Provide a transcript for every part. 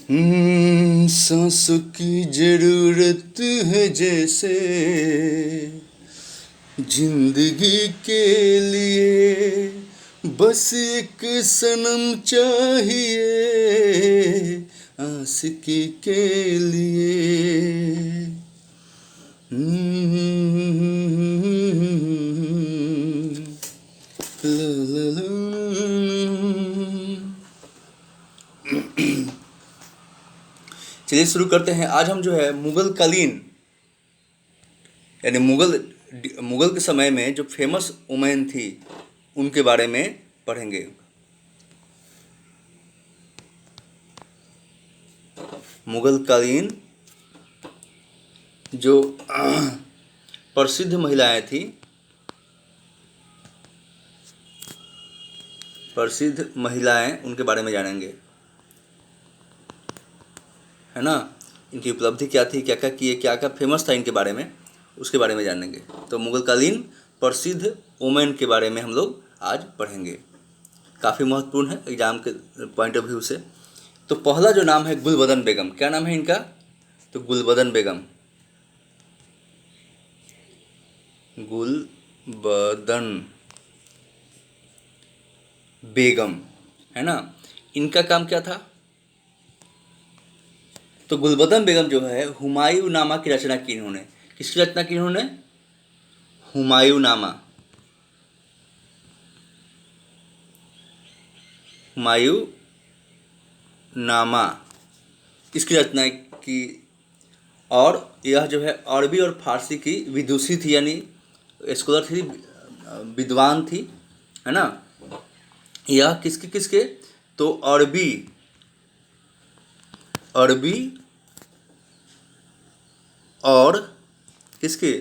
सांसों की जरूरत है जैसे जिंदगी के लिए, बस एक सनम चाहिए आशिकी के लिए। ला ला ला। चलिए शुरू करते हैं। आज हम जो है मुगल कालीन यानी मुगल के समय में जो फेमस वुमेन थी उनके बारे में पढ़ेंगे। मुगल कालीन जो प्रसिद्ध महिलाएं थी, प्रसिद्ध महिलाएं उनके बारे में जानेंगे, है ना। इनकी उपलब्धि क्या थी, क्या क्या किए, क्या क्या फेमस था इनके बारे में, उसके बारे में जानेंगे। तो मुगल कालीन प्रसिद्ध वुमेन के बारे में हम लोग आज पढ़ेंगे। काफ़ी महत्वपूर्ण है एग्जाम के पॉइंट ऑफ व्यू से। तो पहला जो नाम है गुलबदन बेगम। क्या नाम है इनका? तो गुलबदन बेगम, गुलबदन बेगम, है ना। इनका काम क्या था? तो गुलबदन बेगम जो है हुमायूं नामा की रचना की इन्होंने। किसकी रचना की इन्होंने? हुमायूं नामा, हुमायूं नामा इसकी रचना की। और यह जो है अरबी और फारसी की विदुषी थी, यानी स्कॉलर थी, विद्वान थी, है ना। यह किसके किसके? तो अरबी, अरबी और किसके?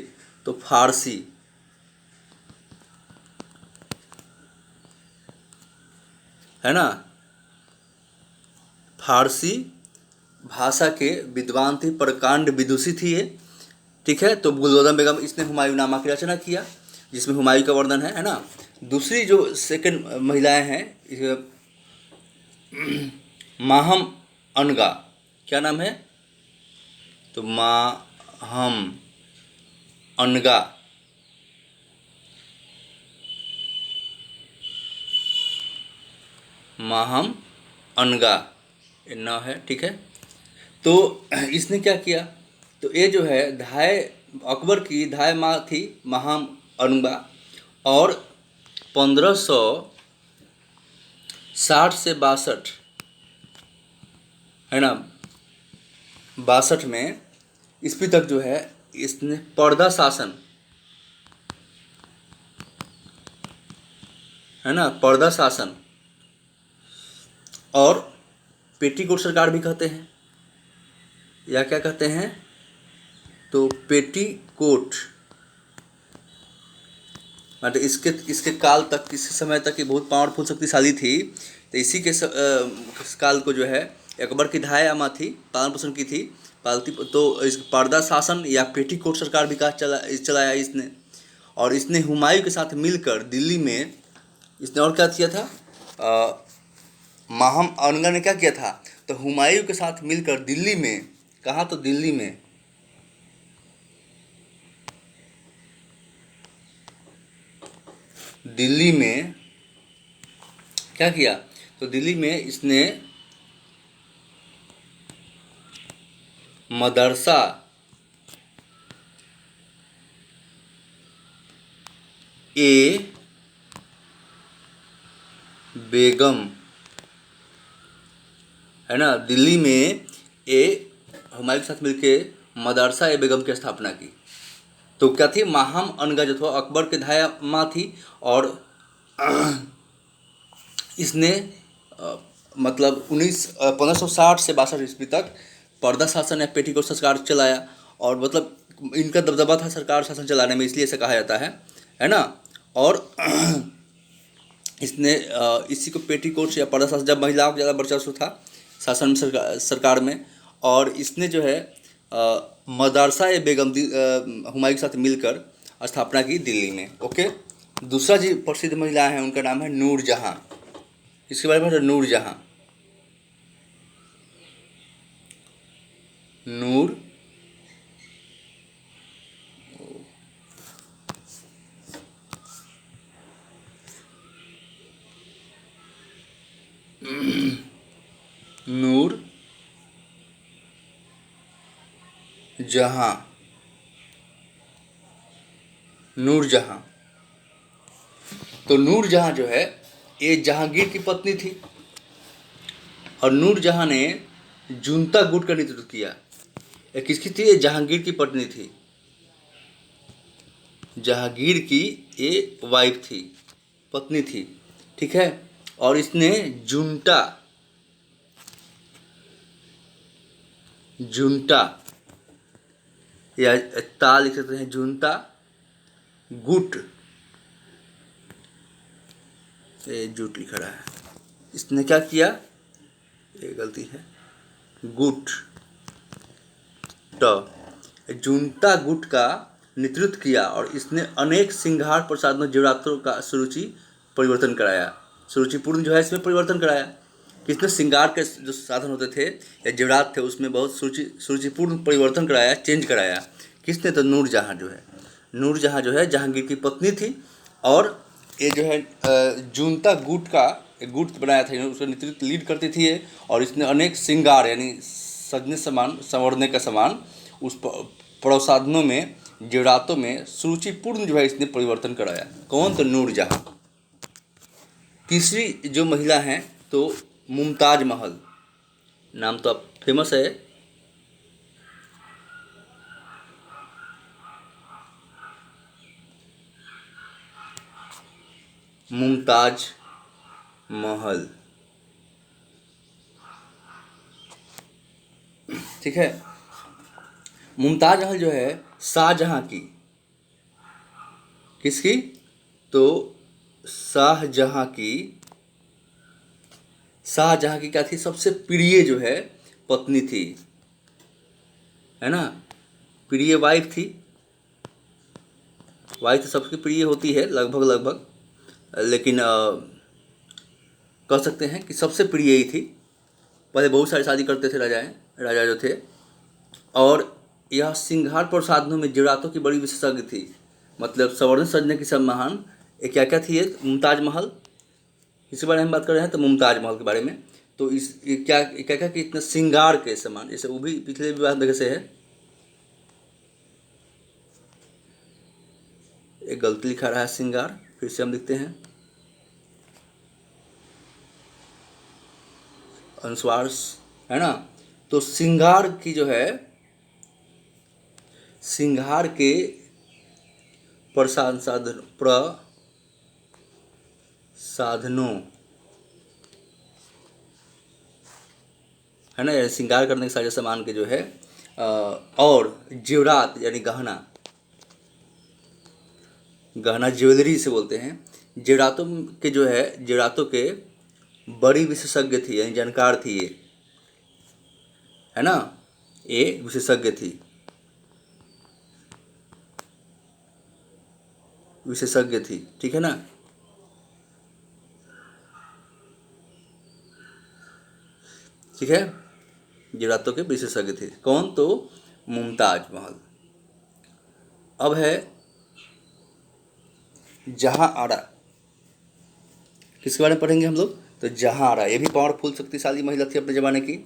तो फारसी, है ना। फारसी भाषा के विद्वान थी, प्रकांड विदुषी थी ये। ठीक है। तो गुलबदन बेगम इसने हुमायूं नामा की रचना किया, जिसमें हुमायूं का वर्णन है ना। दूसरी जो सेकंड महिलाएं हैं, माहम अनगा। क्या नाम है? तो माहम अनगा, माहम अनगा ये नाम है। ठीक है। तो इसने क्या किया? तो ये जो है धाय अकबर की धाय माँ थी माहम अनगा, और 1560 से 62, है ना, 62 में ईस्वी तक जो है इसने पर्दा शासन, है ना, पर्दा शासन और पेटीकोट सरकार भी कहते हैं, या क्या कहते हैं? तो पेटीकोट, मतलब इसके इसके काल तक, किसी समय तक ये बहुत पावरफुल शक्तिशाली थी। तो इसी के काल को जो है अकबर की धाय अमा थी, पालन पोषण की थी, पालती। तो इस पर्दा शासन या पेटीकोट सरकार विकास चलाया इसने। और इसने हुमायूं के साथ मिलकर दिल्ली में इसने और क्या किया था? माहम औरंगा ने क्या किया था? तो हुमायूं के साथ मिलकर दिल्ली में, कहा? तो दिल्ली में, दिल्ली में क्या किया? तो दिल्ली में इसने मदरसा ए बेगम, है ना, दिल्ली में ए हुमायूं के साथ मिलकर मदरसा ए बेगम की स्थापना की। तो क्या थी? माहम अनगा जो था अकबर के धाया माँ थी, और इसने मतलब 1560 से 62 ईस्वी तक पर्दा शासन या पेटीकोट सरकार चलाया। और मतलब इनका दबदबा था सरकार शासन चलाने में, इसलिए ऐसा कहा जाता है ना। और इसने इसी को पेटीकोट या पर्दा शासन, जब महिलाओं का ज़्यादा वर्चस्व था शासन में, सरकार में। और इसने जो है मदरसा ए बेगम हुमायूं के साथ मिलकर स्थापना की दिल्ली में। ओके। दूसरा जी प्रसिद्ध महिला है, उनका नाम है नूरजहाँ। इसके बारे में? नूरजहाँ, नूर नूर जहां, नूरजहां। तो नूरजहां जो है ये जहांगीर की पत्नी थी और नूरजहां ने जुनता गुट का नेतृत्व किया। ये किसकी थी? ये जहांगीर की पत्नी थी, जहांगीर की ये वाइफ थी, पत्नी थी, ठीक है। और इसने जुनटा, जुनटा या ता लिख सकते हैं, जुनटा गुट, ये जुट लिखा रहा है, इसने क्या किया? ये गलती है, गुट ट जुनटा गुट का नेतृत्व किया और इसने अनेक सिंगार प्रसाधनों जेवरातों का सुरुचि परिवर्तन कराया। सुरुचिपूर्ण जो है इसमें परिवर्तन कराया। किसने? सिंगार के जो साधन होते थे या जेवरात थे उसमें बहुत सुरुचिपूर्ण परिवर्तन कराया, चेंज कराया। किसने? तो नूरजहां जो है, नूरजहां जो है जहांगीर की पत्नी थी और ये जो है जुनता गुट का एक गुट बनाया था, उसका नेतृत्व लीड करती थी ये। और इसने अनेक श्रृंगार यानी सजने सामान, संवरने का सामान, उस प्रसाधनों में, जेवरातों में सुरुचिपूर्ण जो है इसने परिवर्तन कराया। कौन? तो नूरजहां। तीसरी जो महिला हैं तो मुमताज महल, नाम तो अब फेमस है। मुमताज महल, ठीक है। मुमताज महल जो है शाहजहां की, किसकी? तो शाहजहां की, शाहजहां की क्या थी? सबसे प्रिय जो है पत्नी थी, है ना, प्रिय वाइफ थी। वाइफ तो सबकी प्रिय होती है लगभग लगभग, लेकिन कह सकते हैं कि सबसे प्रिय ही थी। पहले बहुत सारी शादी करते थे राजाएं, राजा जो थे। और यह सिंगार प्रसाधनों में जेवरातों की बड़ी विशेषज्ञ थी, मतलब संवर्धन सजने की सब महान। ये क्या क्या थी? ये मुमताज महल, इसी बारे में हम बात कर रहे हैं, तो मुमताज महल के बारे में। तो इस ये क्या क्या कि इतना श्रृंगार के समान, जैसे वो भी पिछले विवाह में से है, एक गलती लिखा रहा है श्रृंगार, फिर से हम लिखते हैं अनुस्वार, है ना। तो श्रृंगार की जो है, श्रृंगार के प्रसाधनों, है ना, श्रृंगार करने के सारे सामान के जो है और जेवरात यानी गहना, गहना ज्वेलरी से बोलते हैं। जेवरातों के जो है, जेवरातों के बड़ी विशेषज्ञ थी यानी जानकार थी ये, है ना, ये विशेषज्ञ थी, विशेषज्ञ थी, ठीक है ना। ठीक है, जेवरातों के विशेषज्ञ थे। कौन? तो मुमताज महल। अब है जहां आरा, किसके बारे में पढ़ेंगे हम लोग? तो जहां आरा, ये भी पावरफुल शक्तिशाली महिला थी अपने जमाने की।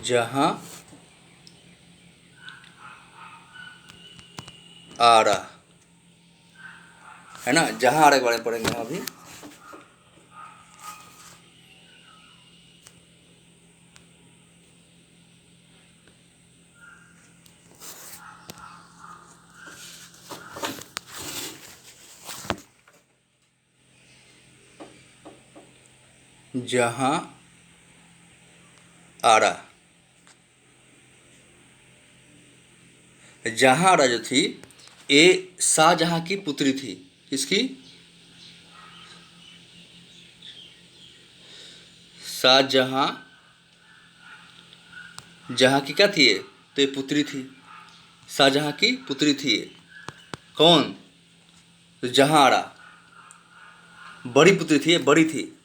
जहां आरा, है ना, जहां आरा के बारे में पढ़ेंगे हम अभी। जहां आरा। जहाँ आरा जो थी ये शाहजहाँ की पुत्री थी। किसकी? शाहजहाँ। जहाँ की क्या थी ये? तो ये पुत्री थी, शाहजहाँ की पुत्री थी ये। कौन? तो जहाँ आरा बड़ी पुत्री थी, ये बड़ी थी,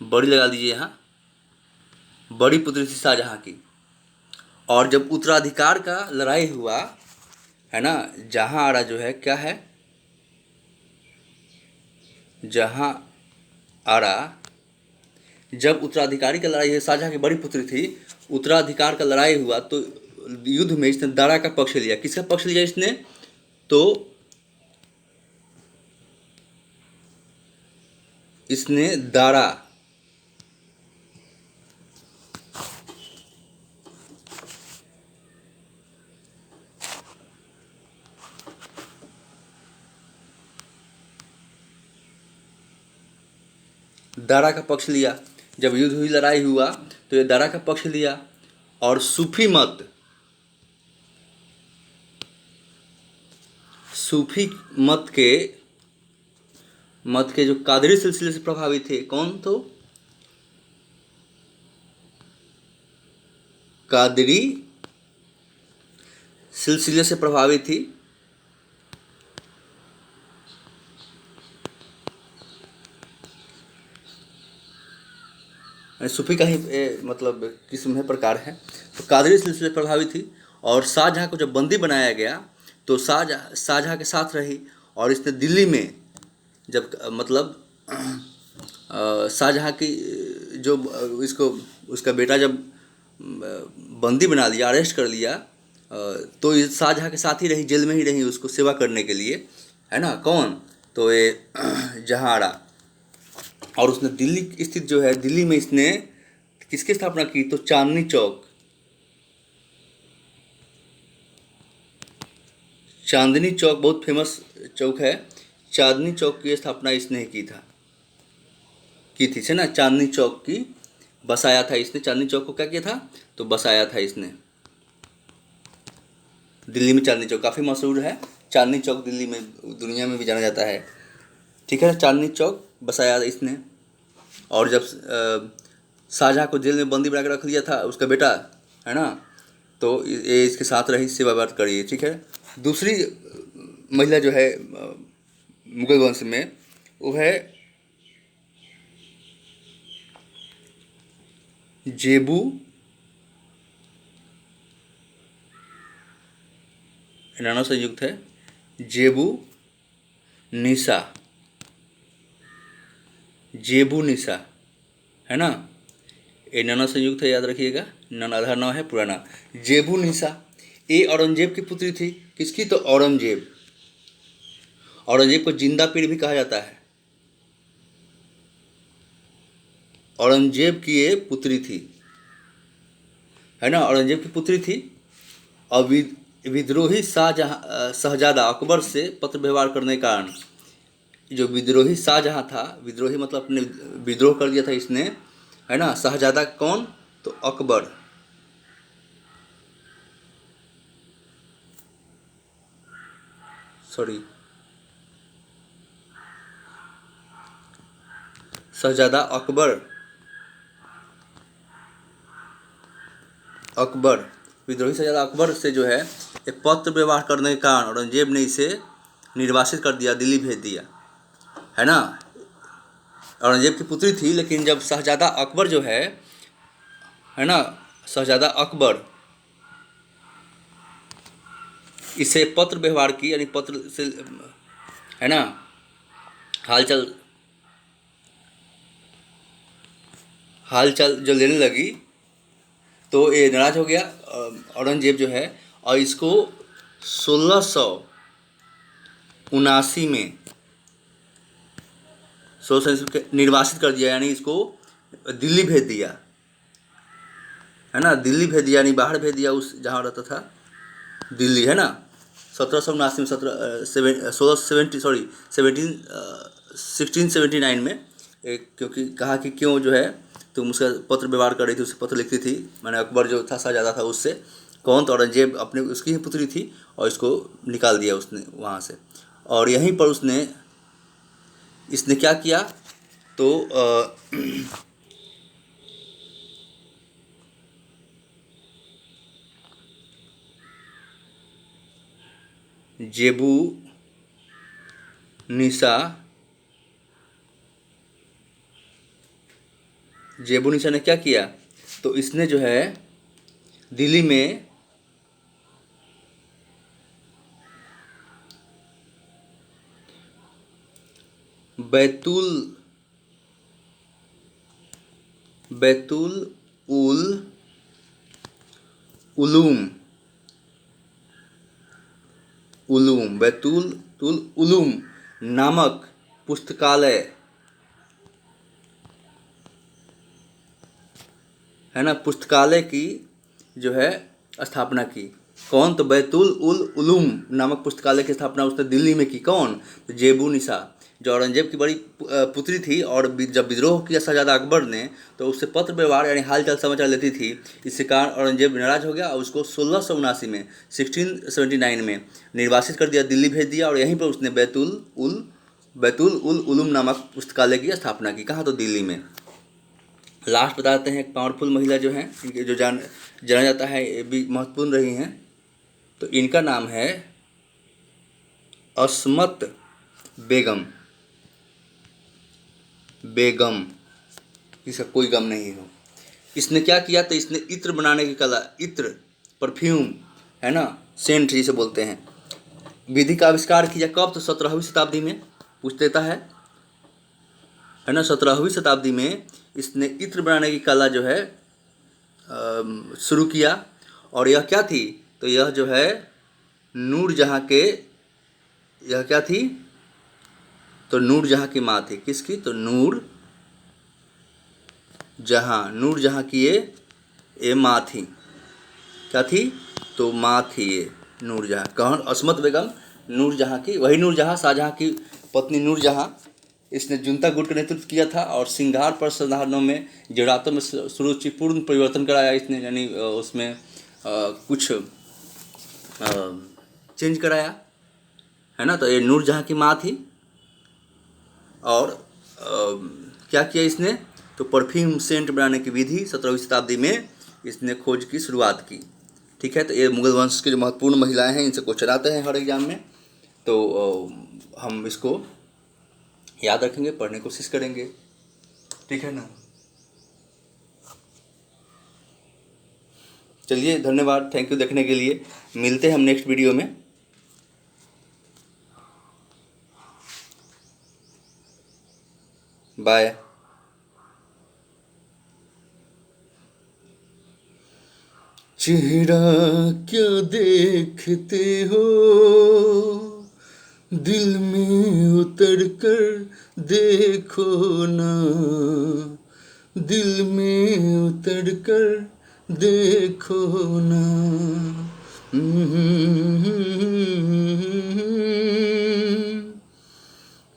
बड़ी लगा दीजिए यहाँ, बड़ी पुत्री थी शाहजहाँ की। और जब उत्तराधिकार का लड़ाई हुआ है ना, जहाँ आरा जो है क्या है? जहाँ आरा जब उत्तराधिकारी का लड़ाई है, शाहजहाँ की बड़ी पुत्री थी, उत्तराधिकार का लड़ाई हुआ तो युद्ध में इसने दारा का पक्ष लिया। किसका पक्ष लिया इसने? तो इसने दारा दारा का पक्ष लिया। जब युद्ध हुई, लड़ाई हुआ तो ये दारा का पक्ष लिया। और सूफी मत के जो कादरी सिलसिले से प्रभावित थे, कौन? तो कादरी सिलसिले से प्रभावित थी। सूफी का ही मतलब किस्म है, प्रकार है। तो कादरी सिलसिले से प्रभावित थी। और शाहजहाँ को जब बंदी बनाया गया तो शाहजहाँ के साथ रही। और इसने दिल्ली में जब मतलब शाहजहाँ की जो इसको उसका बेटा जब बंदी बना लिया, अरेस्ट कर लिया, तो ये शाहजहाँ के साथ ही रही, जेल में ही रही उसको सेवा करने के लिए, है ना। कौन? तो ये जहाँ आरा। और उसने दिल्ली स्थित जो है, दिल्ली में इसने किसकी स्थापना की? तो चांदनी चौक, चांदनी चौक बहुत फेमस चौक है। चांदनी चौक की स्थापना इसने ही की थी, है ना। चांदनी चौक की बसाया था इसने। चांदनी चौक को क्या किया था? तो बसाया था इसने। दिल्ली में चांदनी चौक काफ़ी मशहूर है। चांदनी चौक दिल्ली में, दुनिया में भी जाना जाता है, ठीक है। चांदनी चौक बसाया इसने। और जब शाहजहाँ को जेल में बंदी बना के रख लिया था उसका बेटा, है ना, तो ये इसके साथ रही, सेवा बात करी, ठीक है। दूसरी महिला जो है मुगल वंश में, वो है जेबू नाना संयुक्त है, जेबू निसा, जेबू निसा, है ना। ये नाना संयुक्त है, याद रखिएगा। नाना आधार नाम है, पूरा नाम जेबू निसा। ये औरंगजेब की पुत्री थी। किसकी? तो औरंगजेब। औरंगजेब को जिंदा पीर भी कहा जाता है। औरंगजेब की ये पुत्री थी, है ना, औरंगजेब की पुत्री थी। और विद्रोही शहजादा अकबर से पत्र व्यवहार करने के कारण, जो विद्रोही शाहजहाँ था, विद्रोही मतलब अपने विद्रोह कर दिया था इसने, है ना। शहजादा कौन? तो अकबर। सॉरी, शहजादा अकबर विद्रोही शहजादा अकबर से जो है एक पत्र व्यवहार करने के कारण औरंगजेब ने इसे निर्वासित कर दिया, दिल्ली भेज दिया, है ना। औरंगजेब की पुत्री थी, लेकिन जब शहजादा अकबर जो है ना, शहजादा अकबर इसे पत्र व्यवहार की, यानी पत्र से, है ना, हालचाल जो लेने लगी, तो ये नाराज हो गया औरंगजेब जो है। और इसको 1679 में निर्वासित कर दिया, यानी इसको दिल्ली भेज दिया, है ना। दिल्ली भेज दिया, यानी बाहर भेज दिया, उस जहाँ रहता था, दिल्ली, है ना। 1779 में 1679 में क्योंकि कहा कि क्यों जो है तुम उसका पत्र व्यवहार कर रही थी, उससे पत्र लिखती थी, मैंने अकबर जो था शाहज़ादा था उससे। कौन? तो औरंगजेब अपने उसकी ही पुत्री थी और इसको निकाल दिया उसने वहाँ से। और यहीं पर इसने क्या किया? तो जेबू निशा ने क्या किया? तो इसने जो है दिल्ली में बैतुल उल बैतुल उलूम नामक पुस्तकालय, है ना, पुस्तकालय की जो है स्थापना की। कौन? तो बैतुल उल उलूम नामक पुस्तकालय की स्थापना उसने दिल्ली में की। कौन? तो जेबू निशा, जो औरंगजेब की बड़ी पुत्री थी। और जब विद्रोह किया शाहजादा अकबर ने, तो उससे पत्र व्यवहार यानी हाल चाल समाचार लेती थी। इसके कारण औरंगजेब नाराज हो गया और उसको 1679 में 1679 में निर्वासित कर दिया, दिल्ली भेज दिया। और यहीं पर उसने बैतुल उल उलूम नामक पुस्तकालय की स्थापना की। कहाँ? तो दिल्ली में। लास्ट बताते हैं, एक पावरफुल महिला जो हैं, इनके जो जाना जाता है, ये भी महत्वपूर्ण रही हैं। तो इनका नाम है अस्मत बेगम। इसका कोई गम नहीं हो। इसने क्या किया? तो इसने इत्र बनाने की कला, इत्र परफ्यूम, है ना, सेंट जिसे बोलते हैं, विधि का आविष्कार किया। कब? तो 17वीं शताब्दी में। पूछ देता है ना, 17वीं शताब्दी में इसने इत्र बनाने की कला जो है शुरू किया। और यह क्या थी? तो यह जो है नूरजहाँ के, यह क्या थी? तो नूरजहाँ की माँ थी। किसकी? तो नूरजहाँ की ये माँ थी। क्या थी? तो माँ थी ये नूरजहाँ। कौन? अस्मत बेगम, नूरजहाँ की, वही नूरजहाँ शाहजहाँ की पत्नी नूरजहाँ। इसने जुनता गुट का नेतृत्व किया था और श्रृंगार पर साधनों में, जेवरातों में सुरुचिपूर्ण परिवर्तन कराया इसने, यानी उसमें कुछ चेंज कराया, है ना। तो ये नूरजहाँ की माँ थी। और क्या किया इसने? तो परफ्यूम सेंट बनाने की विधि 17वीं शताब्दी में इसने खोज की शुरुआत की। ठीक है। तो ये मुगल वंश की जो महत्वपूर्ण महिलाएं हैं, इनसे क्वेश्चन आते हैं हर एग्जाम में। तो हम इसको याद रखेंगे, पढ़ने की कोशिश करेंगे। ठीक है ना। चलिए, धन्यवाद, थैंक यू देखने के लिए। मिलते हैं हम नेक्स्ट वीडियो में। बाय। चेहरा क्या देखते हो, दिल में उतर कर देखो ना, दिल में उतर कर देखो ना।